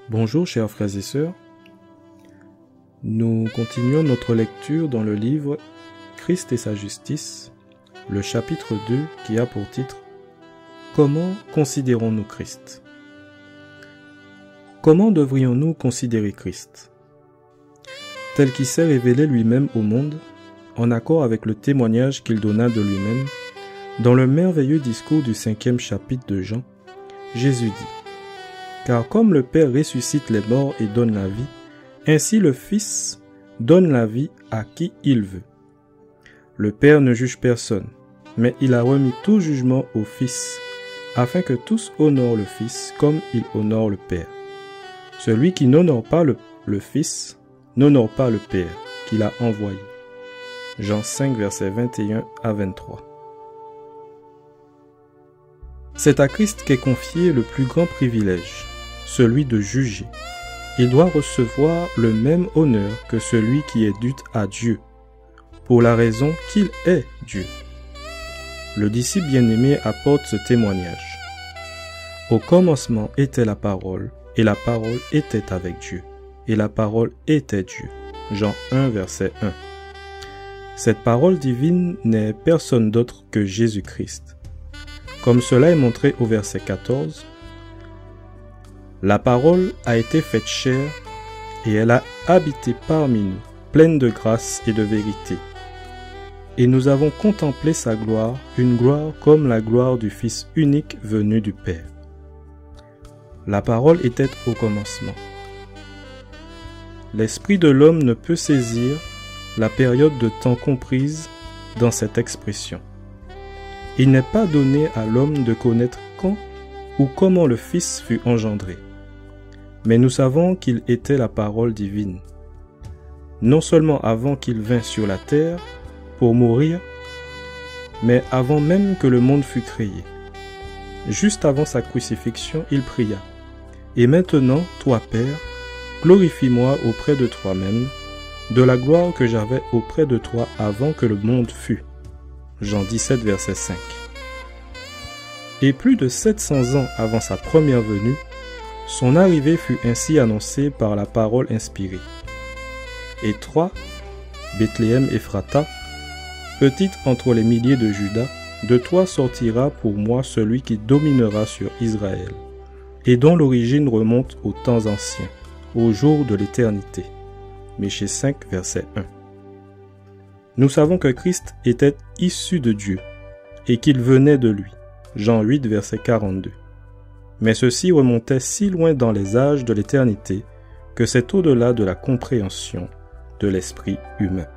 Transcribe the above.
Bonjour chers frères et sœurs, nous continuons notre lecture dans le livre Christ et sa justice, le chapitre 2 qui a pour titre « Comment considérons-nous Christ ?» Comment devrions-nous considérer Christ? Tel qu'il s'est révélé lui-même au monde, en accord avec le témoignage qu'il donna de lui-même, dans le merveilleux discours du 5e chapitre de Jean, Jésus dit: Car comme le Père ressuscite les morts et donne la vie, ainsi le Fils donne la vie à qui il veut. Le Père ne juge personne, mais il a remis tout jugement au Fils, afin que tous honorent le Fils comme il honore le Père. Celui qui n'honore pas le Fils n'honore pas le Père qu'il a envoyé. Jean 5, versets 21 à 23. C'est à Christ qu'est confié le plus grand privilège, celui de juger. Il doit recevoir le même honneur que celui qui est dû à Dieu, pour la raison qu'il est Dieu. Le disciple bien-aimé apporte ce témoignage. Au commencement était la parole, et la parole était avec Dieu, et la parole était Dieu. Jean 1, verset 1. Cette parole divine n'est personne d'autre que Jésus-Christ. Comme cela est montré au verset 14, la parole a été faite chair et elle a habité parmi nous, pleine de grâce et de vérité. Et nous avons contemplé sa gloire, une gloire comme la gloire du Fils unique venu du Père. La parole était au commencement. L'esprit de l'homme ne peut saisir la période de temps comprise dans cette expression. Il n'est pas donné à l'homme de connaître quand ou comment le Fils fut engendré. Mais nous savons qu'il était la parole divine, non seulement avant qu'il vînt sur la terre pour mourir, mais avant même que le monde fût créé. Juste avant sa crucifixion, il pria: « Et maintenant, toi, Père, glorifie-moi auprès de toi-même, de la gloire que j'avais auprès de toi avant que le monde fût. » Jean 17, verset 5. Et plus de 700 ans avant sa première venue, son arrivée fut ainsi annoncée par la parole inspirée. Et 3, Bethléem Ephrata, petite entre les milliers de Juda, de toi sortira pour moi celui qui dominera sur Israël, et dont l'origine remonte aux temps anciens, au jour de l'éternité. Michée 5, verset 1. Nous savons que Christ était issu de Dieu, et qu'il venait de lui. Jean 8, verset 42. Mais ceci remontait si loin dans les âges de l'éternité que c'est au-delà de la compréhension de l'esprit humain.